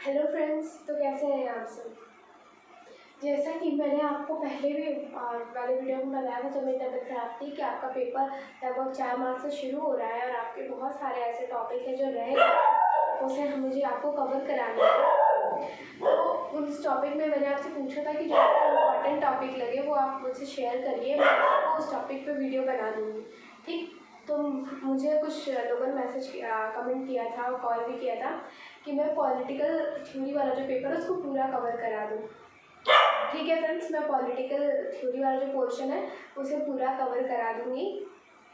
Hello friends, तो कैसे हैं आप सब। जैसा कि मैंने आपको पहले भी वाले वीडियो में बताया था जब मेरी तबीयत खराब थी कि आपका पेपर लगभग 4 मार्च से शुरू हो रहा है और आपके बहुत सारे ऐसे टॉपिक हैं जो रह गए, उसे मुझे आपको कवर कराना है। तो उस टॉपिक में मैंने आपसे पूछा था कि जो आपको इम्पॉर्टेंट टॉपिक लगे वो आप मुझसे शेयर करिए, मैं आपको उस टॉपिक पर वीडियो बना दूँगी। ठीक, तो मुझे कुछ लोगों ने कमेंट किया था और कॉल भी किया था कि मैं पॉलिटिकल थ्योरी वाला जो पेपर है उसको पूरा कवर करा दूँ। ठीक है फ्रेंड्स, मैं पॉलिटिकल थ्योरी वाला जो पोर्शन है उसे पूरा कवर करा दूँगी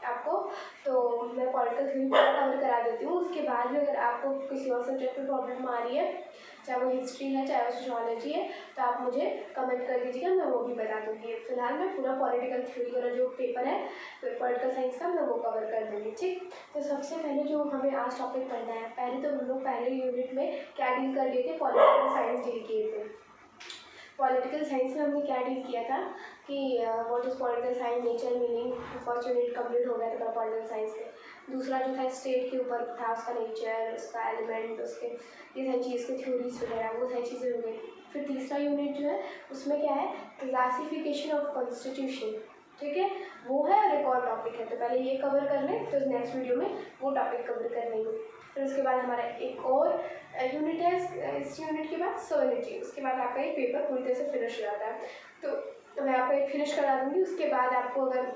आपको। तो मैं पॉलिटिकल थ्योरी पूरा कवर करा देती हूँ। उसके बाद भी अगर आपको किसी और सब्जेक्ट में प्रॉब्लम आ रही है, चाहे वो हिस्ट्री है चाहे वो सोशियोलॉजी है, तो आप मुझे कमेंट कर दीजिएगा, मैं वो भी बता दूँगी। फिलहाल मैं पूरा पॉलिटिकल थ्योरी वाला जो पेपर है पॉलिटिकल साइंस का, मैं वो कवर कर दूँगी। ठीक, तो सबसे पहले जो हमें आज टॉपिक पढ़ना है, पहले तो हम लोग पहले यूनिट में क्या डील कर लिए थे, पॉलिटिकल साइंस डील किए थे। पॉलिटिकल साइंस में हमने क्या डील किया था कि what is political science, nature, meaning. First unit complete हो गया था पॉलिटिकल साइंस के। दूसरा जो था स्टेट के ऊपर था, उसका नेचर, उसका एलिमेंट, उसके ये सारी चीज़ के थ्योरीज वगैरह, वो सारी चीज़ें हो गई। फिर तीसरा यूनिट जो है उसमें क्या है, क्लासिफिकेशन ऑफ कॉन्स्टिट्यूशन। ठीक है, वो है और एक और टॉपिक है, तो पहले ये कवर कर लें, तो नेक्स्ट वीडियो में वो टॉपिक कवर कर लेंगे। फिर उसके बाद हमारा एक और यूनिट है, इस यूनिट के बाद सोलिटी। उसके बाद आपका एक पेपर पूरी तरह से फिनिश हो जाता है, तो मैं आपको एक फिनिश करा दूँगी। उसके बाद आपको अगर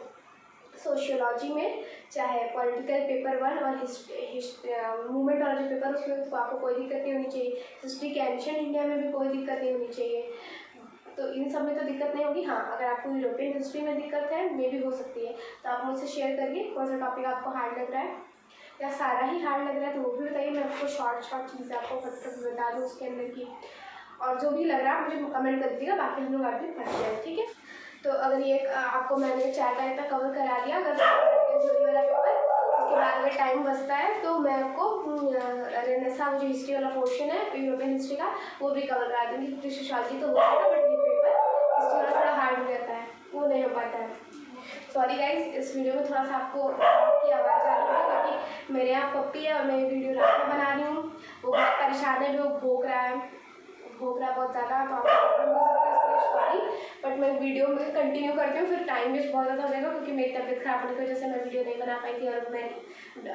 सोशियोलॉजी में चाहे पॉलिटिकल पेपर 1 और मूवमेंट वाला जो पेपर उसमें तो आपको कोई दिक्कत नहीं होनी चाहिए। हिस्ट्री के एंशिएंट इंडिया में भी कोई दिक्कत नहीं होनी चाहिए, तो इन सब में तो दिक्कत नहीं होगी। हाँ, अगर आपको यूरोपियन हिस्ट्री में दिक्कत है, मे भी हो सकती है, तो आप मुझसे शेयर करिए कौन सा टॉपिक आपको हार्ड लग रहा है या सारा ही हार्ड लग रहा है, तो वो भी बताइए। मैं आपको शॉर्ट चीज़ें आपको फटाफट बता दूँ उसके अंदर की, और जो भी लग रहा है मुझे कमेंट कर दीजिएगा, बाकी हम लोग आगे पढ़ते हैं। ठीक है, तो अगर ये आपको मैंने 4 टाइम तक कवर करा दिया, अगर थ्योरी वाला पेपर, उसके बाद अगर टाइम बचता है तो मैं आपको रेनेसां जो हिस्ट्री वाला पोर्शन है यूरोपियन हिस्ट्री का, वो भी कवर करा दूँगी। क्योंकि सोशियोलॉजी तो हो जाएगा, बट ये पेपर हिस्ट्री वाला थोड़ा हार्ड रहता है, वो नहीं हो पाता है। सॉरी गाइज, इस वीडियो में थोड़ा सा आपको की आवाज़ आ रही है क्योंकि मेरे यहाँ पप्पी है और मैं वीडियो रात में बना रही हूँ। वो बहुत परेशान है, वो भौंक रहा है बहुत ज़्यादा, तो आपको प्रॉब्लम हो सकता है, इसके लिए सॉरी। बट मैं वीडियो में कंटिन्यू करती हूँ, फिर टाइम वेस्ट बहुत ज़्यादा हो जाएगा क्योंकि मेरी तबीयत खराब होने की वजह से मैं वीडियो नहीं बना पाई थी और मैं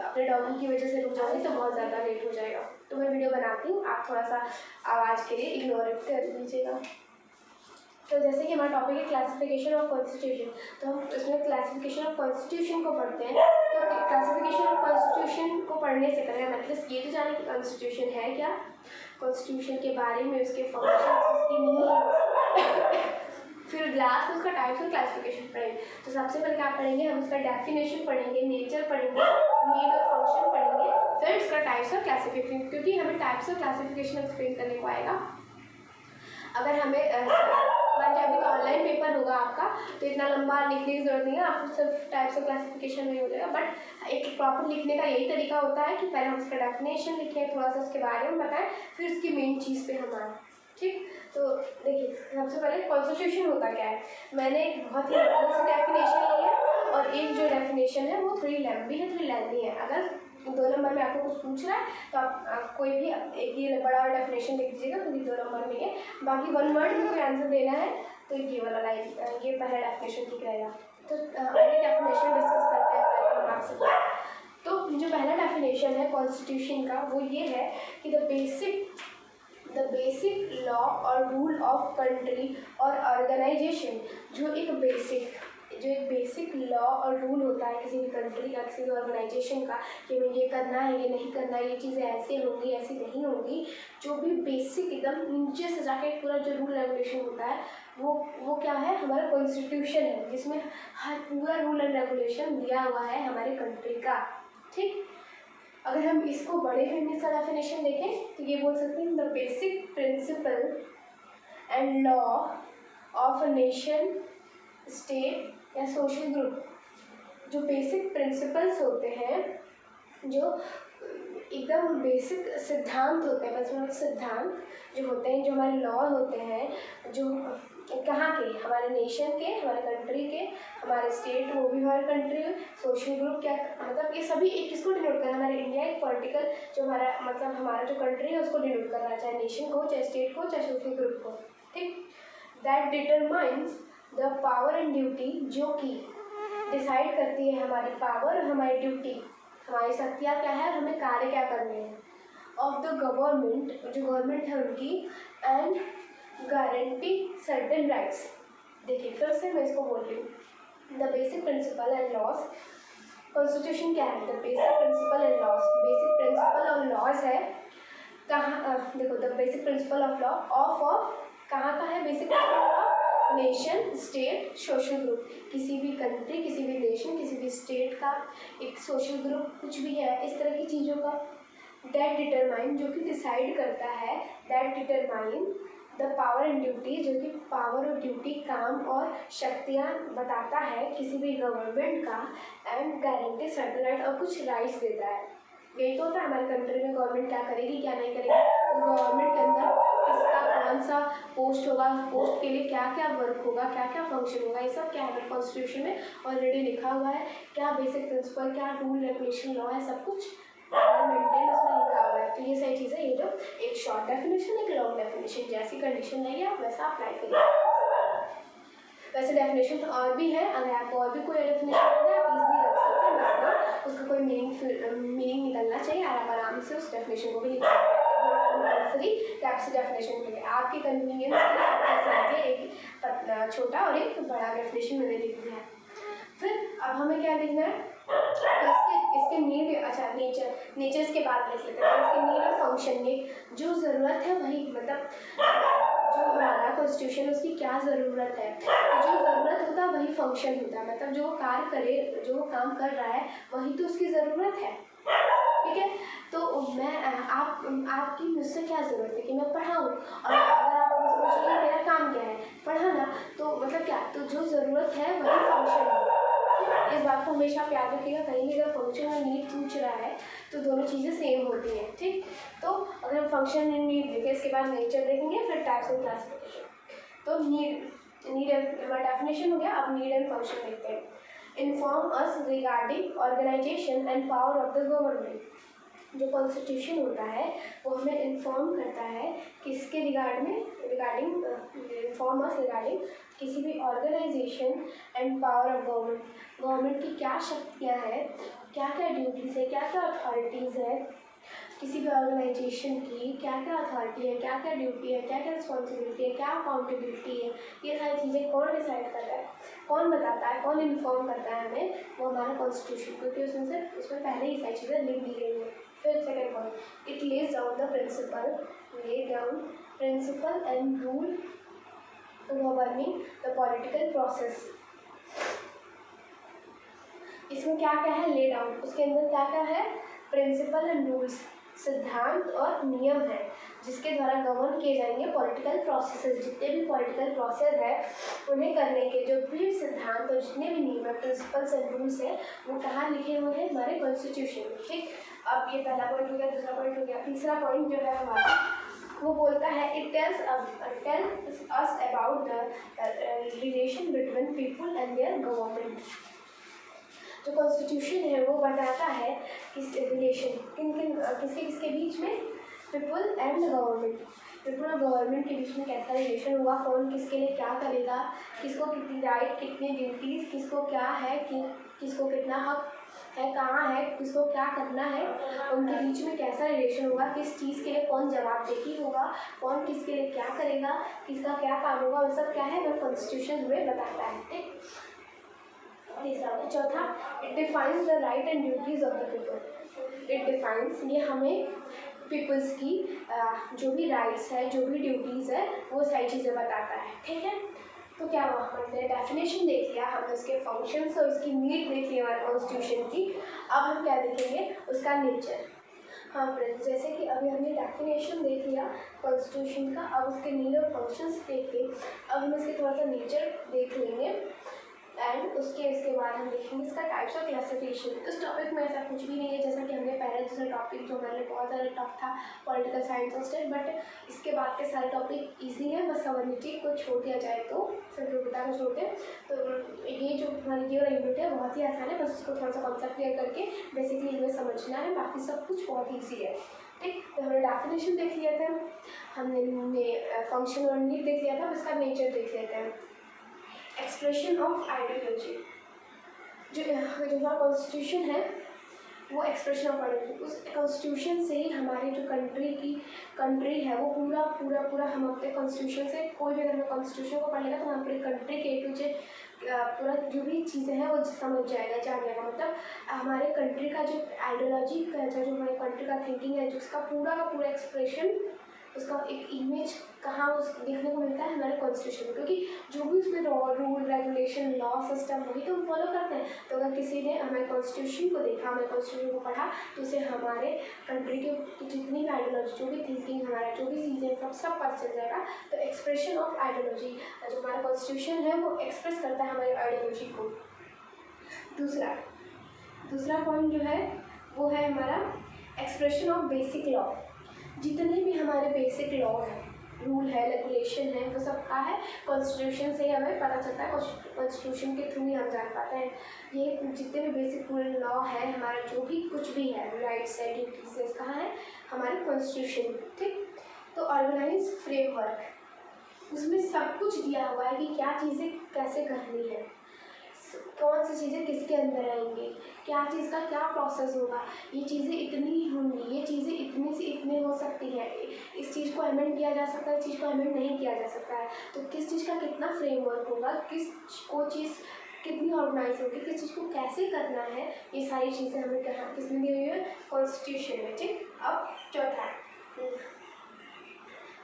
अपने डॉगी की वजह से रुक जाऊँगी तो बहुत ज़्यादा लेट हो जाएगा। तो मैं वीडियो बनाती हूँ, आप थोड़ा सा आवाज़ के लिए इग्नोर कर दीजिएगा। तो जैसे कि हमारा टॉपिक है क्लासिफिकेशन ऑफ कॉन्स्टिट्यूशन, तो हम इसमें क्लासिफिकेशन ऑफ कॉन्स्टिट्यूशन को पढ़ते हैं। तो क्लासिफिकेशन ऑफ कॉन्स्टिट्यूशन को पढ़ने से पहले हमें एटलीस्ट ये तो जाने कि कॉन्स्टिट्यूशन है क्या, कॉन्स्टिट्यूशन के बारे में, उसके फंक्शंस, उसकी नीड्स, फिर लास्ट में उसका टाइप्स और क्लासिफिकेशन पढ़ेंगे। तो सबसे पहले क्या पढ़ेंगे, हम उसका डेफिनेशन पढ़ेंगे, नेचर पढ़ेंगे, नीड और फंक्शन पढ़ेंगे, फिर उसका टाइप्स और क्लासिफिकेशन, क्योंकि हमें टाइप्स और क्लासिफिकेशन एक्सप्लेन करने को आएगा। अगर हमें मान अभी तो ऑनलाइन पेपर होगा आपका, तो इतना लंबा लिखने की जरूरत नहीं है, आपको सिर्फ टाइप्स ऑफ क्लासिफिकेशन में हो जाएगा। बट एक प्रॉपर लिखने का यही तरीका होता है कि पहले हम उसका डेफिनेशन लिखें, थोड़ा सा उसके बारे में बताएं, फिर उसकी मेन चीज़ पे हम आए। ठीक, तो देखिए सबसे पहले कॉन्स्टिट्यूशन होता क्या है। मैंने एक बहुत ही सी डेफिनेशन ली है और एक जो डेफिनेशन है वो थोड़ी लंबी है, थोड़ी लेंथी है। अगर 2 नंबर में आपको कुछ पूछ रहा है तो आप कोई भी एक ये बड़ा डेफिनेशन लिख दीजिएगा क्योंकि 2 नंबर में है। बाकी 1 वर्ड में कोई आंसर देना है तो ये वाला लाइन, ये पहला डेफिनेशन ठीक रहेगा। तो आगे डेफिनेशन डिस्कस करते हैं पहले हम आपसे। तो जो पहला डेफिनेशन है कॉन्स्टिट्यूशन का वो ये है कि द बेसिक लॉ और रूल ऑफ कंट्री और ऑर्गेनाइजेशन। जो एक बेसिक लॉ और रूल होता है किसी भी कंट्री का, किसी भी ऑर्गेनाइजेशन का, कि हमें ये करना है, ये नहीं करना है, ये चीज़ें ऐसे होंगी, ऐसी नहीं होंगी, जो भी बेसिक एकदम नीचे से जाके पूरा जो रूल रेगुलेशन होता है वो क्या है, हमारा कॉन्स्टिट्यूशन है, जिसमें हर पूरा रूल एंड रेगुलेशन दिया हुआ है हमारे कंट्री का। ठीक, अगर हम इसको बड़े में इसका डेफिनेशन देखें तो ये बोल सकते हैं the basic principle and law of a nation, state या सोशल ग्रुप। जो बेसिक प्रिंसिपल्स होते हैं, जो एकदम बेसिक सिद्धांत होते हैं, बस सिद्धांत जो होते हैं, जो हमारे लॉ होते हैं, जो कहाँ के, हमारे नेशन के, हमारे कंट्री के, हमारे स्टेट वो भी हमारे कंट्री, सोशल ग्रुप क्या, मतलब ये सभी एक किसको डिनोट कर रहा है, हमारे इंडिया एक पॉलिटिकल जो हमारा मतलब हमारा जो कंट्री है उसको डिनोट कर रहा है, चाहे नेशन को, चाहे स्टेट को, चाहे सोशल ग्रुप को, ठीक। That determines the power and duty, जो कि डिसाइड करती है हमारी पावर और हमारी ड्यूटी, हमारी शक्तियाँ क्या है, हमें कार्य क्या करने हैं, ऑफ द गवर्नमेंट, जो गवर्नमेंट है उनकी, एंड गारंटी सर्टेन राइट्स। देखिए फिर से मैं इसको बोल रही हूँ, the basic principle and laws, constitution क्या है, the basic principle and laws, basic principle और लॉज है, कहाँ देखो, the basic principle of law of कहाँ का है, basic principle of nation, state, social group, किसी भी कंट्री, किसी भी नेशन, किसी भी स्टेट का एक सोशल ग्रुप कुछ भी है, इस तरह की चीज़ों का, दैट डिटरमाइन, जो कि डिसाइड करता है, that determine the power and duty, जो कि पावर और ड्यूटी, काम और शक्तियाँ बताता है किसी भी गवर्नमेंट का, एंड गारंटी सर्टेन राइट, और कुछ राइट्स देता है। यही तो होता है हमारे कंट्री में, गवर्नमेंट क्या करेगी क्या नहीं करेगी, उस गवर्नमेंट के अंदर किसका कौन सा पोस्ट होगा, पोस्ट के लिए क्या क्या वर्क होगा, क्या क्या फंक्शन होगा, ये सब क्या है कॉन्स्टिट्यूशन में ऑलरेडी लिखा हुआ है, क्या बेसिक प्रिंसिपल, क्या रूल रेगुलेशन लॉ है, सब कुछ मेंटेन उसमें लिखा हुआ है। तो ये सही चीज़ है, ये जो एक शॉर्ट डेफिनेशन, एक लॉन्ग डेफिनेशन, जैसी कंडीशन नहीं है आप वैसा अप्लाई करिए। वैसे डेफिनेशन तो और भी है, अगर आपको और भी कोई डेफिनेशन है आप इजीली रख सकते हैं, बस ना उसका कोई मीनिंग निकलना चाहिए, और आप आराम से उस डेफिनेशन को भी लिख सकते हैं। कंपल्सरी कैप्स डेफिनेशन के लिए आपके कन्वीनियंस के लिए आप कैसे लिखिए, एक छोटा और एक बड़ा डेफिनेशन मैंने लिख दिया है। फिर अब हमें क्या लिखना है, इसके नीड, अच्छा नेचर इसके बाद लिख लेते हैं, इसके नीड और फंक्शन में जो ज़रूरत है वही, मतलब जो हमारा कॉन्स्टिट्यूशन उसकी क्या ज़रूरत है, तो जो ज़रूरत होता है वही फंक्शन होता है, मतलब जो कार्य करे, जो काम कर रहा है वही तो उसकी ज़रूरत है, ठीक है। तो मैं आपकी मुझसे क्या ज़रूरत है कि मैं पढ़ाऊँ, और अगर आप मुझसे पूछेंगे मेरा काम क्या है, पढ़ाना, तो मतलब क्या, तो जो ज़रूरत है वही फंक्शन है। इस बात को हमेशा आप याद रखिएगा, कहीं भी अगर फंक्शन और नीड पूछ रहा है तो दोनों चीज़ें सेम होती हैं, ठीक। तो अगर हम फंक्शन एंड नीड देखें, इसके बाद नेचर देखेंगे, फिर टाइप्स एंड क्लासिफिकेशन। तो नीड डेफिनेशन हो गया, अब नीड एंड फंक्शन देखते हैं। Inform us regarding organisation and power of the government, जो कॉन्स्टिट्यूशन होता है वो हमें इन्फॉर्म करता है किसके रिगार्डिंग इन्फॉर्म अस रिगार्डिंग किसी भी organisation and power of government की क्या शक्तियाँ हैं, क्या क्या ड्यूटीज़ है, क्या क्या अथॉरिटीज़ है, किसी भी ऑर्गेनाइजेशन की क्या क्या अथॉरिटी है, क्या क्या ड्यूटी है, क्या क्या रिस्पॉन्सिबिलिटी है, क्या अकाउंटेबिलिटी है, ये सारी चीज़ें कौन डिसाइड कर रहा है, कौन बताता है, कौन इन्फॉर्म करता है हमें, वो हमारा कॉन्स्टिट्यूशन, क्योंकि उसमें पहले ही सारी चीज़ें लिख दी गई हैं। फिर second point, it lays down the principle and rule governing the political process. इसमें क्या क्या है, ले डाउन, उसके अंदर क्या क्या है, प्रिंसिपल एंड रूल्स, सिद्धांत और नियम है जिसके द्वारा गवर्न किए जाएंगे पॉलिटिकल प्रोसेसेस। जितने भी पॉलिटिकल प्रोसेस है उन्हें करने के जो भी सिद्धांत और जितने भी नियम है, प्रिंसिपल्स एंड रूल्स है, वो कहाँ लिखे हुए हैं, हमारे कॉन्स्टिट्यूशन में, ठीक। अब ये पहला पॉइंट हो गया, दूसरा पॉइंट हो गया, तीसरा पॉइंट जो है हमारा वो बोलता है, it tells us about the relation between people and there government. जो कॉन्स्टिट्यूशन है वो बताता है किस रिलेशन किसके बीच में, पीपल एंड गवर्नमेंट, पीपल और गवर्नमेंट के बीच में कैसा रिलेशन होगा, कौन किसके लिए क्या करेगा, किसको कितनी राइट, कितनी ड्यूटीज़, किसको क्या है, किसको कितना हक है, कहाँ है, किसको क्या करना है, उनके बीच में कैसा रिलेशन होगा, किस चीज़ के लिए कौन जवाबदेही होगा, कौन किसके लिए क्या करेगा, किसका क्या काम होगा, वो सब क्या है वो कॉन्स्टिट्यूशन में बताता है, ठीक। तीसरा, चौथा, it defines the right and duties of the people. It defines, ये हमें पीपल्स की जो भी राइट्स है, जो भी ड्यूटीज़ है, वो सारी चीज़ें बताता है, ठीक है। तो क्या हुआ, हमने डेफिनेशन देख लिया, हमने उसके फंक्शंस और उसकी नीड देख ली हमारे कॉन्स्टिट्यूशन की। अब हम क्या देखेंगे, उसका नेचर। हाँ फ्रेंड्स, जैसे कि अभी हमने डेफिनेशन देख लिया कॉन्स्टिट्यूशन का, अब उसके नीड और फंक्शंस देख के अब हम इसके थोड़ा सा नेचर देख लेंगे। एंड उसके बाद हम देखेंगे इसका टाइप्स ऑफ क्लासिफिकेशन। इस टॉपिक में ऐसा कुछ भी नहीं है, जैसा कि हमने पहले दूसरा टॉपिक जो हमारे लिए बहुत ज़्यादा टफ था पॉलिटिकल साइंस और स्टेट, बट इसके बाद के सारे टॉपिक ईजी हैं, बस सॉवरेनिटी को छोड़ दिया जाए तो, संप्रभुता को छोड़ दें तो ये जो हमारी ये वाला यूनिट है बहुत ही आसान है, बस उसको थोड़ा सा कॉन्सेप्ट क्लियर करके बेसिकली हमें समझना है, बाकी सब कुछ बहुत ईजी है। ठीक, तो हमने डेफिनेशन देख लिया था, हमने फंक्शन और नीड देख लिया था, अब इसका नेचर देख लेते हैं। एक्सप्रेशन ऑफ आइडियोलॉजी, जो हमारा कॉन्स्टिट्यूशन है वो एक्सप्रेशन ऑफ आइडियोलॉजी, उस कॉन्स्टिट्यूशन से ही हमारी जो कंट्री है वो पूरा हम अपने कॉन्स्टिट्यूशन से, कोई भी अगर हमें कॉन्स्टिट्यूशन को पढ़ेगा तो हम अपनी कंट्री के टू जेड पूरा जो भी चीज़ें हैं वो समझ जाएगा, जान जाएगा। मतलब हमारे कंट्री का जो आइडियोलॉजी का जो हमारे कंट्री का थिंकिंग है, जो उसका पूरा का पूरा एक्सप्रेशन, उसका एक इमेज कहाँ उस देखने को मिलता है हमारे कॉन्स्टिट्यूशन में, क्योंकि जो भी उसमें रूल रेगुलेशन लॉ सिस्टम वही तो हम फॉलो करते हैं। तो अगर किसी ने हमारे कॉन्स्टिट्यूशन को देखा, हमारे कॉन्स्टिट्यूशन को पढ़ा, तो उसे हमारे कंट्री के जितनी भी आइडियोलॉजी, जो भी थिंकिंग हमारा, जो भी चीज़ें सब पता चल जाएगा। तो एक्सप्रेशन ऑफ आइडियोलॉजी, जो हमारा कॉन्स्टिट्यूशन है वो एक्सप्रेस करता है हमारी आइडियोलॉजी को। दूसरा पॉइंट जो है वो है हमारा एक्सप्रेशन ऑफ बेसिक लॉ। जितने भी हमारे बेसिक लॉ हैं, रूल है, रेगुलेशन है, वो सब का है कॉन्स्टिट्यूशन से ही हमें पता चलता है, कॉन्स्टिट्यूशन के थ्रू ही हम जान पाते हैं। ये जितने भी बेसिक रूल लॉ है हमारा, जो भी कुछ भी है, राइट्स है, ड्यूटीज है, कहाँ है हमारे कॉन्स्टिट्यूशन। ठीक, तो ऑर्गेनाइज फ्रेमवर्क, उसमें सब कुछ दिया हुआ है कि क्या चीज़ें कैसे करनी है, कौन सी चीज़ें किसके अंदर आएंगी, क्या चीज़ का क्या प्रोसेस होगा, ये चीज़ें इतनी ही होंगी, ये चीज़ें इतनी से इतने हो सकती है, इस चीज़ को अमेंड किया जा सकता है, इस चीज़ को अमेंड नहीं किया जा सकता है, तो किस चीज़ का कितना फ्रेमवर्क होगा, को चीज़ कितनी ऑर्गेनाइज होगी, किस चीज़ को कैसे करना है, ये सारी चीज़ें हमें कहाँ किसमें दी हुई है, कॉन्स्टिट्यूशन में। ठीक, अब चौथा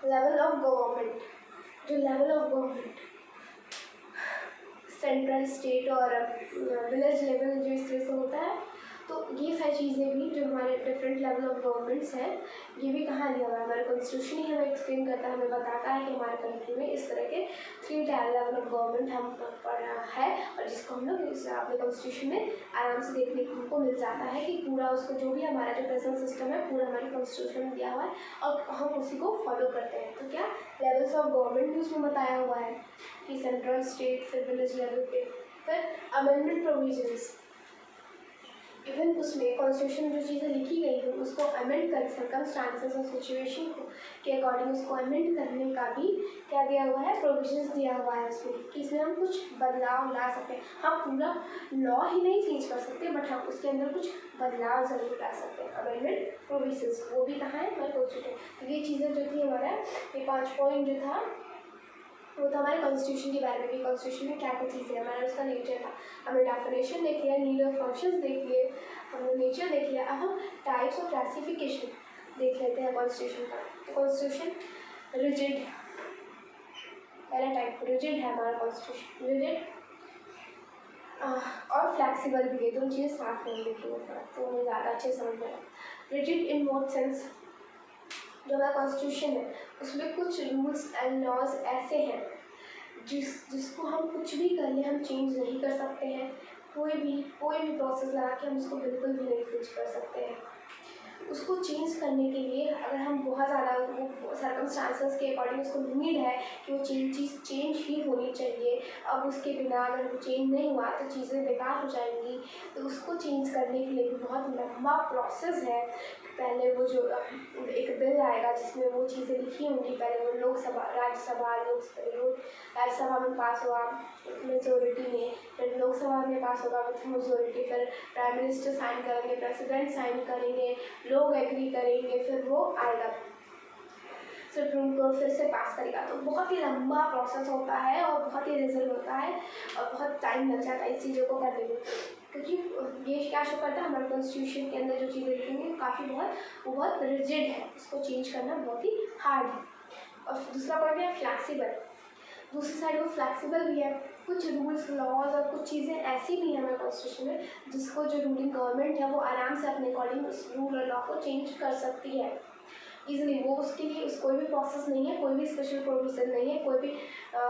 लेवल ऑफ गवर्नमेंट, जो level of government central, state और विलेज लेवल जो इस तरह से होता है, तो ये सारी चीज़ें भी जो हमारे डिफरेंट लेवल ऑफ गवर्नमेंट्स हैं, ये भी कहाँ दिया हुआ है, हमारे कॉन्स्टिट्यूशन ही हमें एक्सप्लेन करता है, हमें बताता है कि हमारे कंट्री में इस तरह के 3 लेवल ऑफ गवर्नमेंट हम पढ़ा है, और जिसको हम लोग अपने कॉन्स्टिट्यूशन में आराम से देखने को मिल जाता है कि पूरा उसको जो भी हमारा जो प्रेजेंट सिस्टम है पूरा हमारे कॉन्स्टिट्यूशन में दिया हुआ है और हम उसी को फॉलो करते हैं। तो क्या लेवल्स ऑफ गवर्नमेंट भी उसमें बताया हुआ है कि सेंट्रल, स्टेट, फिर विलेज लेवल पे, फिर अमेंडमेंट प्रोविजंस, इवन उसमें कॉन्स्टिट्यूशन में जो चीज़ें लिखी गई हैं उसको अमेंड कर सर्कमस्टांसेस और सिचुएशन के अकॉर्डिंग उसको अमेंड करने का भी क्या दिया हुआ है, प्रोविजंस दिया हुआ है उसमें, कि इसमें हम कुछ बदलाव ला सकते हैं। हम पूरा लॉ ही नहीं चेंज कर सकते, बट हम उसके अंदर कुछ बदलाव ज़रूर ला सकते हैं। अमेंडमेंट प्रोविजंस वो भी कहाँ है, हमारे कॉन्स्टिट्यूशन। तो ये चीज़ें जो थी हमारा, ये 5 पॉइंट जो था वो तो हमारे कॉन्स्टिट्यूशन के बारे में, कि कॉन्स्टिट्यूशन में क्या क्या चीज़ें हैं, हमारा उसका नेचर था। हमने डेफिनेशन देख लिया, नीड और फंक्शंस देख लिए, हमने नेचर देख लिया। अब हम टाइप्स ऑफ क्लासिफिकेशन देख लेते हैं कॉन्स्टिट्यूशन का। तो कॉन्स्टिट्यूशन रिजिड, पहला टाइप रिजिड है हमारा कॉन्स्टिट्यूशन, रिजिड और फ्लैक्सिबल भी है, दोनों चीज़ें साथ में देखिए थोड़ा तो हमें ज़्यादा अच्छे समझ में आए। रिजिड इन व्हाट सेंस, जो हमारा कॉन्स्टिट्यूशन है उसमें कुछ रूल्स एंड लॉज ऐसे हैं जिसको हम कुछ भी कर लें हम चेंज नहीं कर सकते हैं, कोई भी प्रोसेस लगा के हम उसको बिल्कुल भी नहीं चेंज कर सकते हैं। उसको चेंज करने के लिए अगर हम बहुत ज़्यादा वो सर्कमस्टांसेस के अकॉर्डिंग उसको नीड है कि वो चीज़ चेंज ही होनी चाहिए, अब उसके बिना अगर वो चेंज नहीं हुआ तो चीज़ें बेकार हो जाएंगी, तो उसको चेंज करने के लिए भी बहुत लंबा प्रोसेस है। पहले वो जो एक बिल आएगा जिसमें वो चीज़ें लिखी होंगी, पहले वो लोकसभा, राज्यसभा, राज्यसभा में पास हुआ मेजोरिटी में, फिर लोकसभा में पास होगा विथ मेजोरिटी, फिर प्राइम मिनिस्टर साइन करेंगे, प्रेसिडेंट साइन करेंगे, लोग एग्री करेंगे, फिर वो आएगा सुप्रीम कोर्ट फिर से पास करेगा। तो बहुत ही लंबा प्रोसेस होता है और बहुत ही रिजल्ट होता है और बहुत टाइम लग जाता है इस चीज़ों को करने में, क्योंकि ये क्या शो करता है हमारे कॉन्स्टिट्यूशन के अंदर जो चीज़ें लिखेंगे काफ़ी बहुत रिजिड है, उसको चेंज करना बहुत ही हार्ड है। और दूसरा पॉइंट है फ्लैक्सीबल, दूसरी साइड वो फ्लैक्सीबल भी है, कुछ रूल्स लॉज और कुछ चीज़ें ऐसी भी हैं हमारे कॉन्स्टिट्यूशन में जिसको जो रूलिंग गवर्नमेंट है वो आराम से अपने अकॉर्डिंग उस रूल और लॉ को चेंज कर सकती है। ईजिली, वो उसके लिए कोई भी प्रोसेस नहीं है, कोई भी स्पेशल प्रोविज़न नहीं है, कोई भी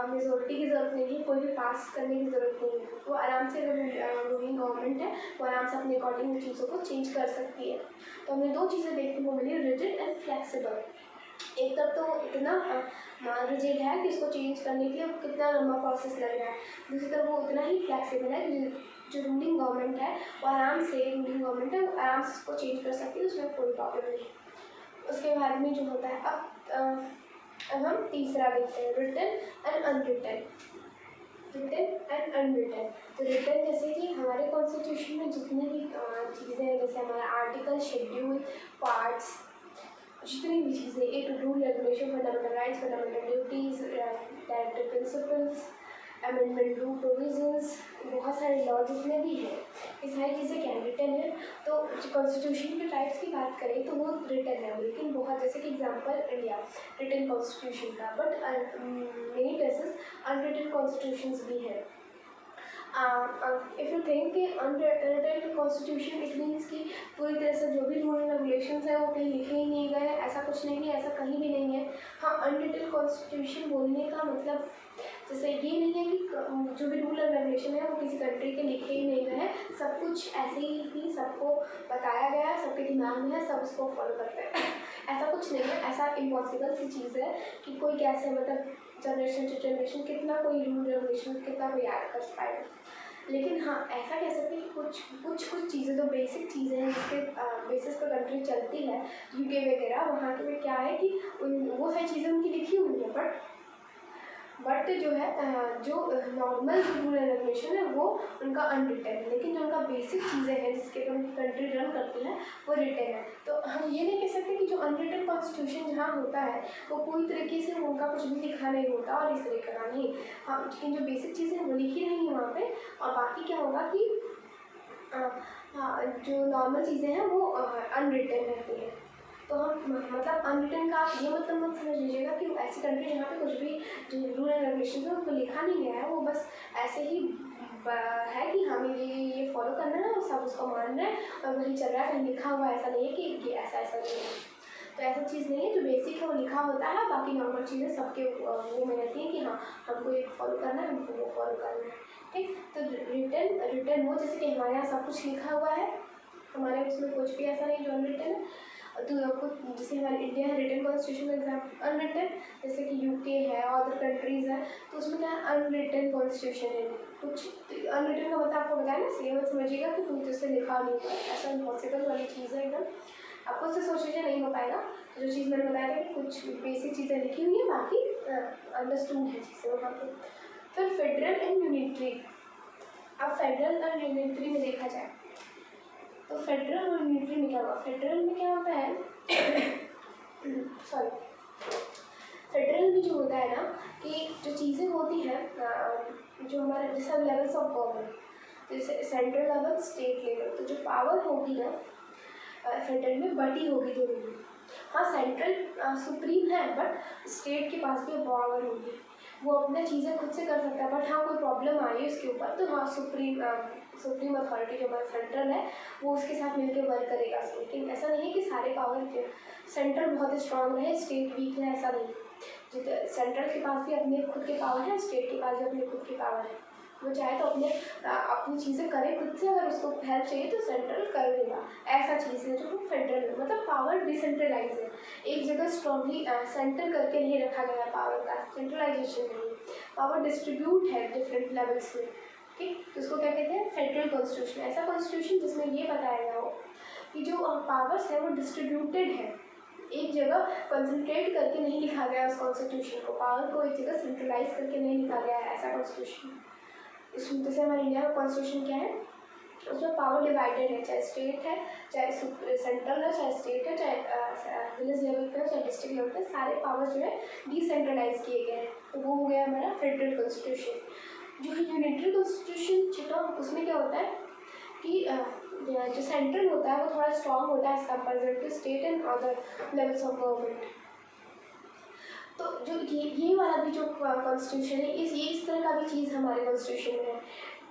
मेजोरिटी की ज़रूरत नहीं है, कोई भी पास करने की ज़रूरत नहीं है। वो आराम से, अगर रूलिंग गवर्नमेंट है वो आराम से अपने अकॉर्डिंग चीज़ों को चेंज कर सकती है। तो हमें 2 चीज़ें देखने को मिली, रिजिड एंड फ्लेक्सिबल। एक तरफ तो इतना रिजिड है कि इसको चेंज करने के लिए कितना लंबा प्रोसेस लग रहा है, दूसरी तरफ वो उतना ही फ्लेक्सिबल है कि जो रूलिंग गवर्नमेंट है वो आराम से, रूलिंग गवर्नमेंट है वो आराम से इसको चेंज कर सकती है, उसमें कोई प्रॉब्लम नहीं। उसके बाद में जो होता है, अब हम तीसरा देखते हैं, written and unwritten. Written and unwritten. तो रिटन जैसे कि हमारे कॉन्स्टिट्यूशन में जितनी भी चीज़ें हैं, जैसे हमारा आर्टिकल, शेड्यूल, पार्ट्स, जितनी भी चीज़ें, एक rule, regulation, fundamental rights, fundamental duties, directive principles, amendment rule provisions, बहुत सारे लॉ जितने भी हैं, ये सारी चीज़ें क्या रिटन है। तो कॉन्स्टिट्यूशन के टाइप्स की बात करें तो वो रिटन है, लेकिन बहुत, जैसे कि एग्जांपल इंडिया, रिटन कॉन्स्टिट्यूशन का, but many places unwritten constitutions भी हैं। इफ़ यू थिंक कि अनरिटन कॉन्स्टिट्यूशन, इट मीन्स कि पूरी तरह से जो भी रूल एंड रेगुलेशंस हैं वो कहीं लिखे ही नहीं गए, ऐसा कुछ नहीं है, ऐसा कहीं भी नहीं है। हाँ, अनरिटन कॉन्स्टिट्यूशन बोलने का मतलब जैसे ये नहीं है कि जो भी रूल एंड रेगुलेशन है वो किसी कंट्री के लिखे ही नहीं गए हैं, सब कुछ ऐसे ही सबको बताया गया है, सबके दिमाग में है, सब उसको फॉलो करते हैं। ऐसा कुछ नहीं है, ऐसा इम्पॉसिबल सी चीज़ है कि कोई कैसे, मतलब जनरेशन टू जनरेशन कितना कोई रूल रेगुलेशन कितना कोई याद कर पाएगा। लेकिन हाँ, ऐसा कह सकते हैं कि कुछ चीज़ें तो बेसिक चीज़ें हैं जिसके बेसिस पर कंट्री चलती है, यूके वगैरह, वहाँ के में क्या है कि वो सारी चीज़ें उनकी लिखी हुई है, बट जो है जो नॉर्मल जो रूल एंड रेगुलेशन है वो उनका अनरिटन है, लेकिन जो उनका बेसिक चीज़ें हैं जिसके पर उनकी कंट्री रन करती है वो रिटन है। तो हम ये नहीं कह सकते कि जो अनरिटन कॉन्स्टिट्यूशन जहाँ होता है वो पूरी तरीके से उनका कुछ भी लिखा नहीं होता और इस तरीके का नहीं। हाँ, लेकिन जो बेसिक चीज़ें हैं वो लिखी नहीं है वहाँ पे, और बाकी क्या होगा कि हाँ, जो नॉर्मल चीज़ें हैं वो अनरिटन रहती हैं। तो हम मतलब अनरिटन का ये मतलब मत समझ लीजिएगा कि ऐसी कंट्री जहाँ पे कुछ भी जो रूल एंड रेगुलेशन है उनको लिखा नहीं गया है, वो बस ऐसे ही है कि हमें ये फॉलो करना है और सब उसको मान रहे हैं और वही चल रहा है, कहीं लिखा हुआ ऐसा नहीं है कि ये ऐसा नहीं है। तो ऐसा चीज़ नहीं है, जो बेसिक है वो लिखा होता है, बाकी नॉर्मल चीज़ें सबके वो में रहती हैं कि हाँ हमको ये फॉलो करना है, हमको वो फॉलो करना है। ठीक, तो रिटन वो जैसे कि हमारे यहाँ सब कुछ लिखा हुआ है, हमारे उसमें कुछ भी ऐसा नहीं जो अनरिटन है। तो कुछ जैसे हमारे इंडिया है, रिटन कॉन्स्टिट्यूशन का एग्जाम्पल अनरिटन, जैसे कि यूके है, अदर कंट्रीज़ है, तो उसमें क्या है अनरिटन कॉन्स्टिट्यूशन है। कुछ अनरिटन का मतलब आपको बताया ना, इसलिए मत समझिएगा कि कुछ उससे लिखा नहीं हुआ, ऐसा इम्पॉसिबल वाली चीज़ है एकदम, आपको उससे सोच लीजिए नहीं हो पाएगा। तो जो चीज़ मैंने बताया था कि कुछ बेसिक चीज़ें लिखी हुई है, बाकी अंडरस्टूड है चीज़ें वहाँ पर। फिर फेडरल एंड यूनिटरी। अब फेडरल और यूनिटरी में देखा जाए तो फेडरल और यूनिटरी में क्या होगा, फेडरल में क्या होता है सॉरी, फेडरल में जो होता है ना कि जो चीज़ें होती हैं, जो हमारे जैसे लेवल्स ऑफ गवर्नमेंट, जैसे सेंट्रल लेवल, स्टेट लेवल, तो जो पावर होगी ना फेडरल में बटी होगी दोनों में। हाँ, सेंट्रल सुप्रीम है, बट स्टेट के पास भी पावर होगी, वो अपने चीज़ें खुद से कर सकता है, बट हाँ कोई प्रॉब्लम आई उसके ऊपर तो हाँ सुप्रीम अथॉरिटी जो हमारा सेंट्रल है वो उसके साथ मिलकर वर्क करेगा। लेकिन ऐसा नहीं है कि सारे पावर सेंट्रल बहुत स्ट्रांग रहे, स्टेट वीक है, ऐसा नहीं। जितने सेंट्रल के पास भी अपने खुद के पावर है, स्टेट के पास भी अपने खुद के पावर है, वो चाहे तो अपनी चीज़ें करे खुद से, अगर उसको हेल्प चाहिए तो सेंट्रल कर देगा। ऐसा चीज़ है जो फेडरल है, मतलब पावर डिसेंट्रलाइज है, एक जगह स्ट्रांगली सेंटर करके नहीं रखा गया पावर का, सेंट्रलाइजेशन नहीं, पावर डिस्ट्रीब्यूट है डिफरेंट लेवल्स में। ठीक, तो उसको क्या कहते हैं, फेडरल कॉन्स्टिट्यूशन। ऐसा कॉन्स्टिट्यूशन जिसमें ये बताया गया हो कि जो पावर्स है वो डिस्ट्रीब्यूटेड है, एक जगह कंसंट्रेट करके नहीं लिखा गया उस कॉन्स्टिट्यूशन को, पावर को एक जगह सेंट्रलाइज करके नहीं लिखा गया है, ऐसा कॉन्स्टिट्यूशन। इसमें जैसे हमारे इंडिया का कॉन्स्टिट्यूशन क्या है, उसमें पावर डिवाइडेड है, चाहे स्टेट है, चाहे सेंट्रल है, चाहे स्टेट है, चाहे विलेज लेवल पे, चाहे डिस्ट्रिक्ट लेवल पे, सारे पावर जो है डिसेंट्रलाइज किए गए हैं। तो वो हो गया हमारा फेडरल कॉन्स्टिट्यूशन। जो यूनिटरी कॉन्स्टिट्यूशन छिटा, उसमें क्या होता है कि जो सेंट्रल होता है वो थोड़ा स्ट्रॉन्ग होता है as compare to state and other levels of government. तो जो ये वाला भी जो कॉन्स्टिट्यूशन है, इस तरह का भी चीज़ हमारे कॉन्स्टिट्यूशन में है,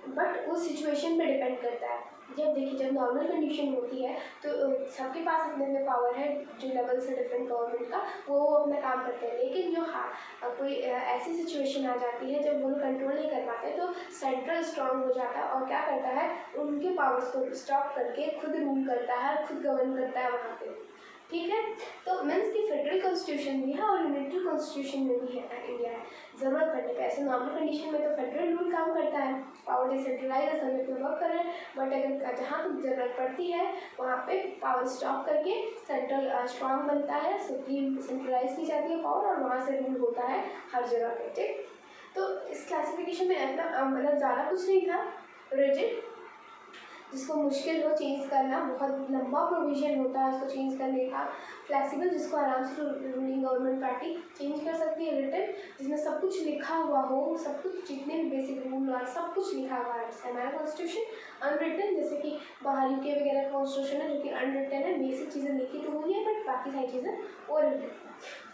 बट वो सिचुएशन पे डिपेंड करता है। जब देखिए जब नॉर्मल कंडीशन होती है तो सबके पास अपने में पावर है, जो लेवल से डिफरेंट गवर्नमेंट का वो अपना काम करते हैं। लेकिन जो कोई ऐसी सिचुएशन आ जाती है जब वो कंट्रोल नहीं कर पाते तो सेंट्रल स्ट्रांग हो जाता है और क्या करता है, उनके पावर्स को स्टॉप करके खुद रूल करता है, खुद गवर्न करता है वहाँ पे। ठीक है, तो मीन्स की फेडरल कॉन्स्टिट्यूशन भी है और यूनिटरी कॉन्स्टिट्यूशन में भी है इंडिया है। ज़रूरत पड़ने पे ऐसे नॉर्मल कंडीशन में तो फेडरल रूल काम करता है, पावर डिसेंट्रलाइज समय पे वर्क कर रहे हैं, बट अगर जहाँ तक जरूरत पड़ती है वहाँ पे पावर स्टॉप करके सेंट्रल स्ट्रांग बनता है, सुप्रीम सेंट्रलाइज की जाती है पावर और वहाँ से रूल होता है हर जगह पे। ठीक, तो इस क्लासिफिकेशन में इतना मतलब ज़्यादा कुछ नहीं था। रिजिड जिसको मुश्किल हो चेंज करना, बहुत लंबा प्रोविजन होता है उसको चेंज करने का। फ्लेक्सिबल जिसको आराम से रूलिंग गवर्नमेंट पार्टी चेंज कर सकती है। रिटन जिसमें सब कुछ लिखा हुआ हो, सब कुछ जितने भी बेसिक रूल और सब कुछ लिखा हुआ है जैसे हमारा कॉन्स्टिट्यूशन। अनरिटन जैसे कि बाहर यूके वगैरह कॉन्स्टिट्यूशन है जो कि अनरिटन है, बेसिक चीज़ें लिखी तो हुई है बट बाकी सारी चीज़ें और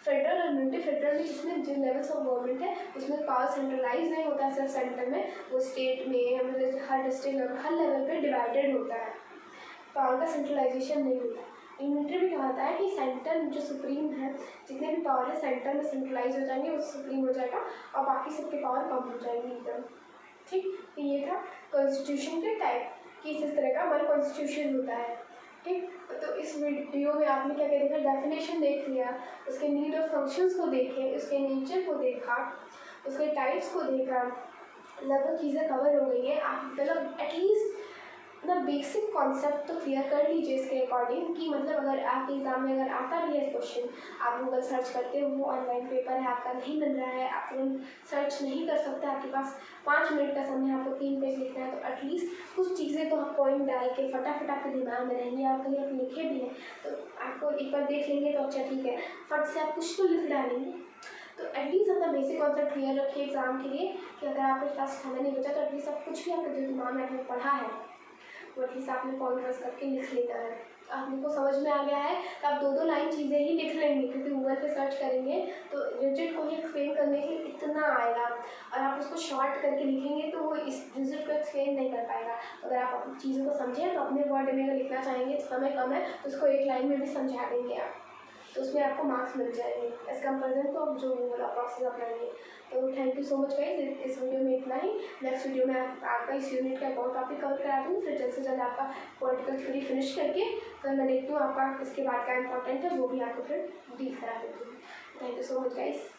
फेडरल और मल्टी फेडरल में जिसमें जिन लेवल्स ऑफ गवर्नमेंट है उसमें पावर सेंट्रलाइज नहीं होता है सिर्फ सेंटर में, वो स्टेट में मतलब हर डिस्ट्रिक्ट लेवल हर लेवल पे डिवाइडेड होता है, पावर का सेंट्रलाइजेशन नहीं होता। यूनिटरी भी कहता है कि सेंटर जो सुप्रीम है, जितने भी पावर है सेंटर में सेंट्रलाइज हो जाएंगे, वो सुप्रीम हो जाएगा और बाकी सबके पावर कम हो जाएंगी एकदम। ठीक, तो ये था कॉन्स्टिट्यूशन के टाइप कि इस तरह का हमारा कॉन्स्टिट्यूशन होता है। ठीक, तो इस वीडियो में आपने क्या क्या देखा, डेफिनेशन देख लिया, उसके नीड और फंक्शंस को देखे, उसके नेचर को देखा, उसके टाइप्स को देखा, लगभग चीज़ें कवर हो गई हैं। आप मतलब एटलीस्ट ना बेसिक कॉन्सेप्ट तो क्लियर कर लीजिए इसके अकॉर्डिंग कि मतलब अगर आपके एग्जाम में अगर आता भी है क्वेश्चन, आप गूगल सर्च करते हो, वो ऑनलाइन पेपर है आपका नहीं मिल रहा है, आप सर्च नहीं कर सकते, आपके पास 5 मिनट का समय, आपको 3 पेज लिखना है, तो एटलीस्ट कुछ चीज़ें तो आप पॉइंट डाल के फटाफट आपके दिमाग में रहेंगी, आप कहीं आप लिखे भी हैं तो आपको एक बार देख लेंगे तो अच्छा ठीक है, फट से आप कुछ तो लिख डालेंगे। तो एटलीस्ट अपना बेसिक कॉन्सेप्ट क्लियर रखिए एग्जाम के लिए कि अगर आपके पास समय नहीं बचा तो एटलीस्ट आप कुछ भी आपके जो दिमाग में आपने पढ़ा है वो एटलीस्ट आपने पॉइंट वाइज करके लिख लेना है। आपने को समझ में आ गया है तो आप 2-2 लाइन चीज़ें ही लिख लेंगे, क्योंकि गूगल पे सर्च करेंगे तो रिजिड को ही एक्सप्लेन करने के लिए इतना आएगा और आप उसको शॉर्ट करके लिखेंगे तो वो इस रिजिड को एक्सप्लेन नहीं कर पाएगा। अगर आप अपनी चीज़ों को समझें तो अपने वर्ड में अगर लिखना चाहेंगे, समय कम है तो उसको 1 लाइन में भी समझा देंगे आप, तो उसमें आपको मार्क्स मिल जाएंगे एज कम्पेरिजन तो आप जो वाला प्रोसेस अपनाएंगे। तो thank you so much guys, इस वीडियो में इतना ही। नेक्स्ट वीडियो में आपका इस यूनिट का एक और टॉपिक कवर करा दूँगी, फिर जल्द से जल्द आपका पॉलिटिकल थ्योरी फिनिश करके फिर मैं देखती हूँ आपका इसके बाद का इंपॉर्टेंट है वो भी आपको फिर डील करा देती हूँ। Thank you so much guys.